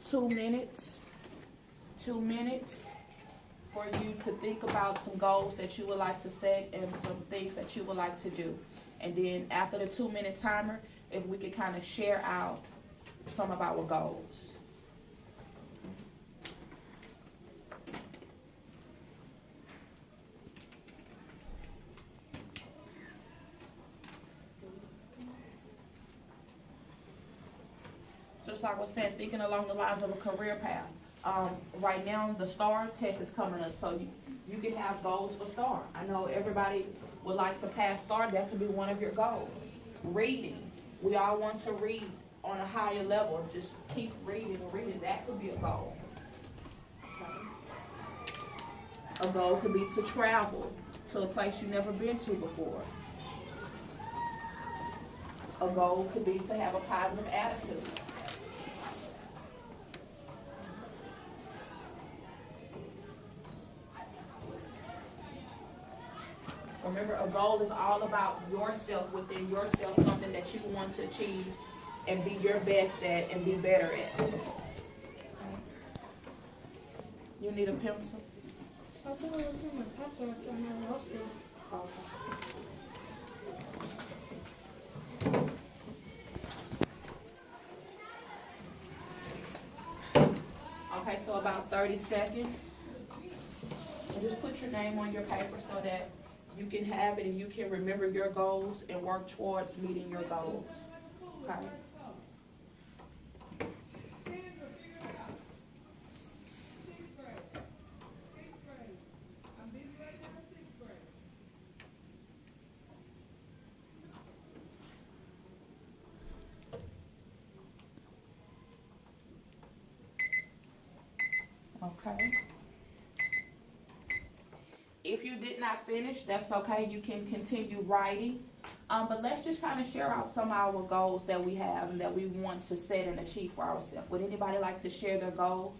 2 minutes. 2 minutes for you to think about some goals that you would like to set and some things that you would like to do. And then after the 2-minute timer, if we could kind of share out some of our goals. Just like I said, thinking along the lines of a career path. Right now, the STAR test is coming up, so you can have goals for STAR. I know everybody would like to pass STAR. That could be one of your goals. Reading. We all want to read on a higher level. Just keep reading and reading. That could be a goal. A goal could be to travel to a place you've never been to before. A goal could be to have a positive attitude. Remember, a goal is all about yourself, within yourself, something that you want to achieve and be your best at and be better at. You need a pencil? I thought it was in my pocket and I lost it. Okay, so about 30 seconds. And just put your name on your paper so that you can have it and you can remember your goals and work towards meeting your goals. Okay? Okay. If you did not finish, that's okay. You can continue writing. But let's just kind of share out some of our goals that we have and that we want to set and achieve for ourselves. Would anybody like to share their goals?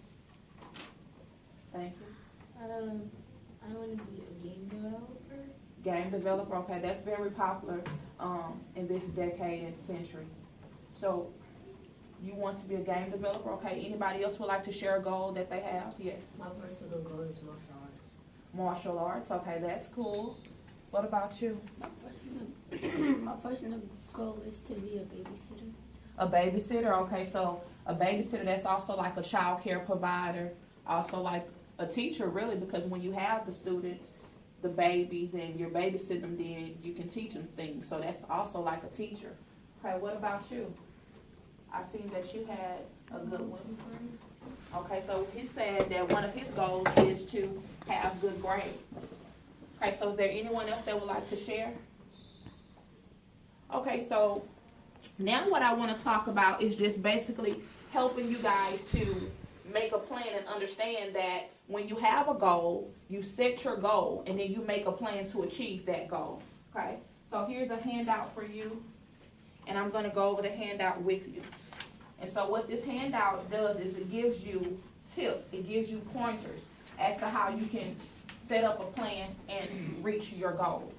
Thank you. I want to be a game developer. Game developer, okay, that's very popular in this decade and century. So you want to be a game developer, okay? Anybody else would like to share a goal that they have? Yes. My personal goal is martial arts. Martial arts, okay, that's cool. What about you? My personal goal is to be a babysitter. A babysitter, okay, so a babysitter, that's also like a child care provider, also like a teacher really, because when you have the students, the babies, and you're babysitting them, then you can teach them things. So that's also like a teacher. Okay, what about you? I seen that you had a good one. Okay, so he said that one of his goals is to have good grades. Okay, so is there anyone else that would like to share? Okay, so now what I want to talk about is just basically helping you guys to make a plan and understand that when you have a goal, you set your goal and then you make a plan to achieve that goal. Okay, so here's a handout for you, and I'm going to go over the handout with you. And so what this handout does is it gives you tips, it gives you pointers as to how you can set up a plan and reach your goals.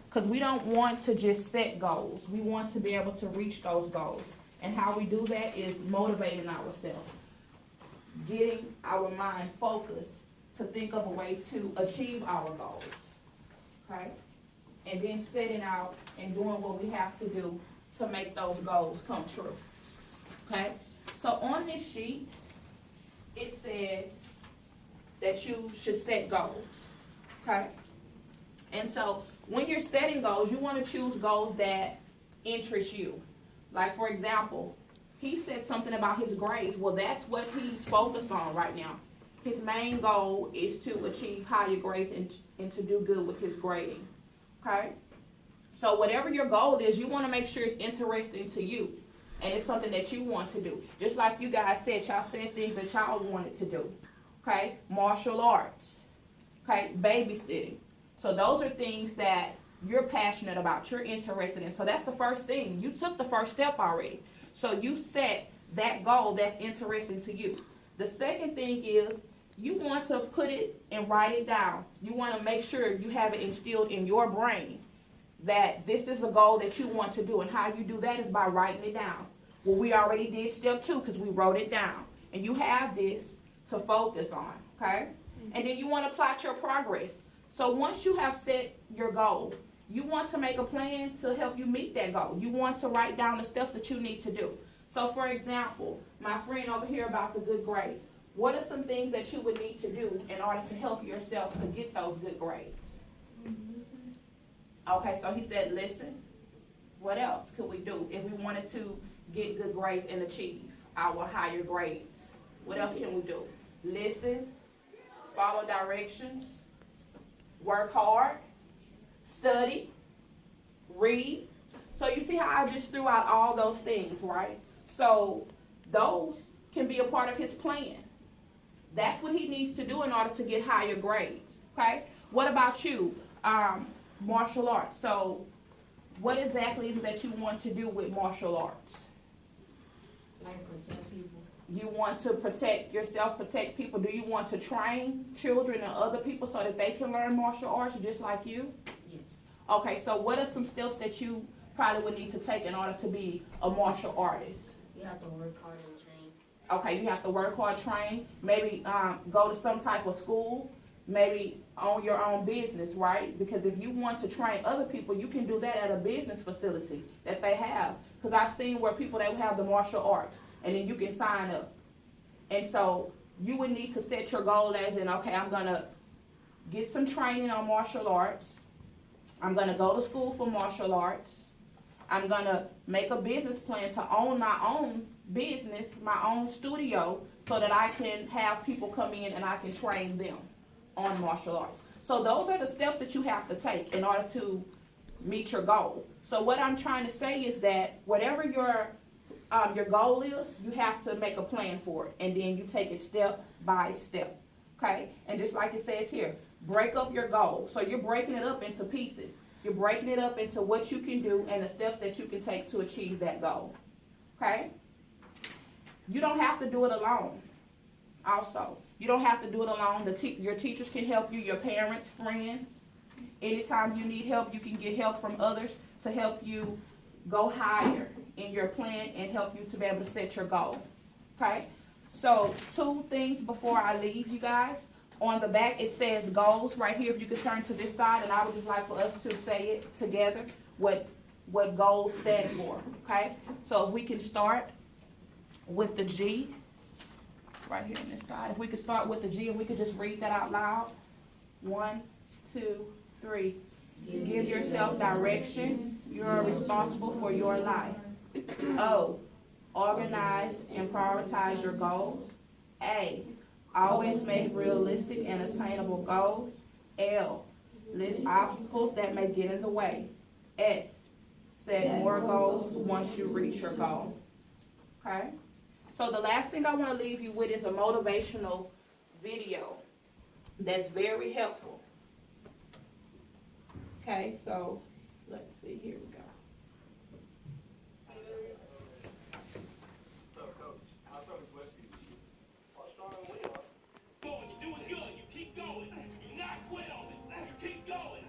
Because we don't want to just set goals. We want to be able to reach those goals. And how we do that is motivating ourselves, getting our mind focused to think of a way to achieve our goals. Okay? And then setting out and doing what we have to do to make those goals come true. Okay? So on this sheet, it says that you should set goals. Okay? And so when you're setting goals, you want to choose goals that interest you. Like, for example, he said something about his grades. Well, that's what he's focused on right now. His main goal is to achieve higher grades and to do good with his grading. Okay? So whatever your goal is, you want to make sure it's interesting to you. And it's something that you want to do. Just like you guys said, y'all said things that y'all wanted to do. Okay? Martial arts. Okay? Babysitting. So those are things that you're passionate about, you're interested in. So that's the first thing. You took the first step already. So you set that goal that's interesting to you. The second thing is you want to put it and write it down. You want to make sure you have it instilled in your brain that this is a goal that you want to do. And how you do that is by writing it down. Well, we already did step 2 because we wrote it down. And you have this to focus on, okay? And then you want to plot your progress. So once you have set your goal, you want to make a plan to help you meet that goal. You want to write down the steps that you need to do. So for example, my friend over here about the good grades. What are some things that you would need to do in order to help yourself to get those good grades? Okay, so he said listen. What else could we do if we wanted to get good grades and achieve our higher grades? What else can we do? Listen, follow directions, work hard, study, read. So you see how I just threw out all those things, right? So those can be a part of his plan. That's what he needs to do in order to get higher grades, okay? What about you? Martial arts. So what exactly is it that you want to do with martial arts? Like protect people. You want to protect yourself, protect people. Do you want to train children and other people so that they can learn martial arts just like you? Yes. Okay, so what are some steps that you probably would need to take in order to be a martial artist? You have to work hard and train. Okay, you have to work hard, train, maybe go to some type of school, maybe own your own business, right? Because if you want to train other people, you can do that at a business facility that they have. Because I've seen where people, they have the martial arts, and then you can sign up. And so you would need to set your goal as in, okay, I'm going to get some training on martial arts. I'm going to go to school for martial arts. I'm going to make a business plan to own my own business, my own studio, so that I can have people come in and I can train them on martial arts. So those are the steps that you have to take in order to meet your goal. So what I'm trying to say is that whatever your goal is, you have to make a plan for it, and then you take it step by step, okay? And just like it says here, break up your goal. So you're breaking it up into pieces. You're breaking it up into what you can do and the steps that you can take to achieve that goal, okay? You don't have to do it alone also. You don't have to do it alone. Your teachers can help you, your parents, friends. Anytime you need help, you can get help from others to help you go higher in your plan and help you to be able to set your goal, okay? So 2 things before I leave you guys. On the back, it says goals right here. If you could turn to this side, and I would just like for us to say it together, what goals stand for, okay? So if we can start with the G, right here on this side. If we could start with the G and we could just read that out loud. 1, 2, 3. Give yourself direction. You are responsible for your life. O, organize and prioritize your goals. A, always make realistic and attainable goals. L, list obstacles that may get in the way. S, set more goals once you reach your goal. Okay? So the last thing I want to leave you with is a motivational video that's very helpful. Okay, so let's see, here we go. So, Coach, I'll throw this question to you. What's wrong with you? You're doing good. You keep going. You not quit on it. You keep going.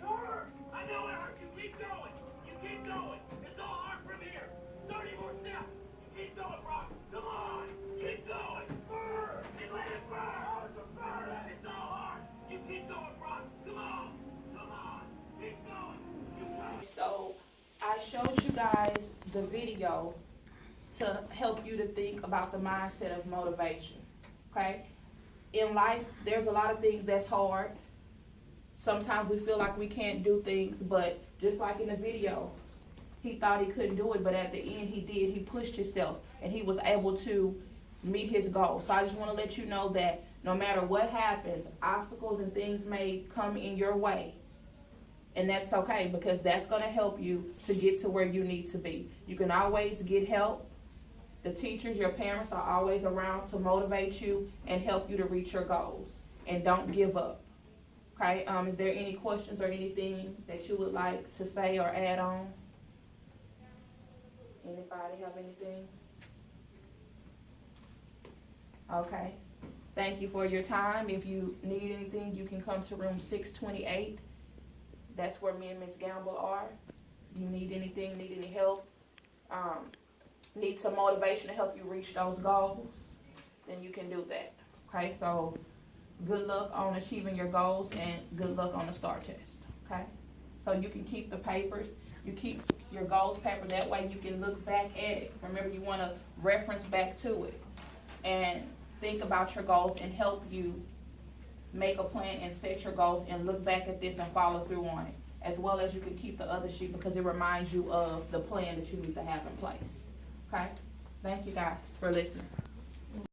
I know it hurts. You keep going. You keep going. It's all hard from here. 30 more steps. You keep going, Brock. Come on. Keep going. And let it burn. It's all hard. You keep going, Brock. Come on. Come on. Keep going. So I showed you guys the video to help you to think about the mindset of motivation, okay? In life, there's a lot of things that's hard. Sometimes we feel like we can't do things, but just like in the video, he thought he couldn't do it, but at the end he did. He pushed himself, and he was able to meet his goal. So I just want to let you know that no matter what happens, obstacles and things may come in your way. And that's okay, because that's going to help you to get to where you need to be. You can always get help. The teachers, your parents are always around to motivate you and help you to reach your goals. And don't give up. Okay? Is there any questions or anything that you would like to say or add on? Anybody have anything? Okay. Thank you for your time. If you need anything, you can come to room 628. That's where me and Ms. Gamble are. You need anything, need any help, need some motivation to help you reach those goals, then you can do that. Okay, so good luck on achieving your goals and good luck on the STAR test. Okay, so you can keep the papers. You keep your goals paper, that way you can look back at it. Remember, you want to reference back to it and think about your goals and help you make a plan and set your goals and look back at this and follow through on it. As well as you can keep the other sheet because it reminds you of the plan that you need to have in place. Okay? Thank you guys for listening.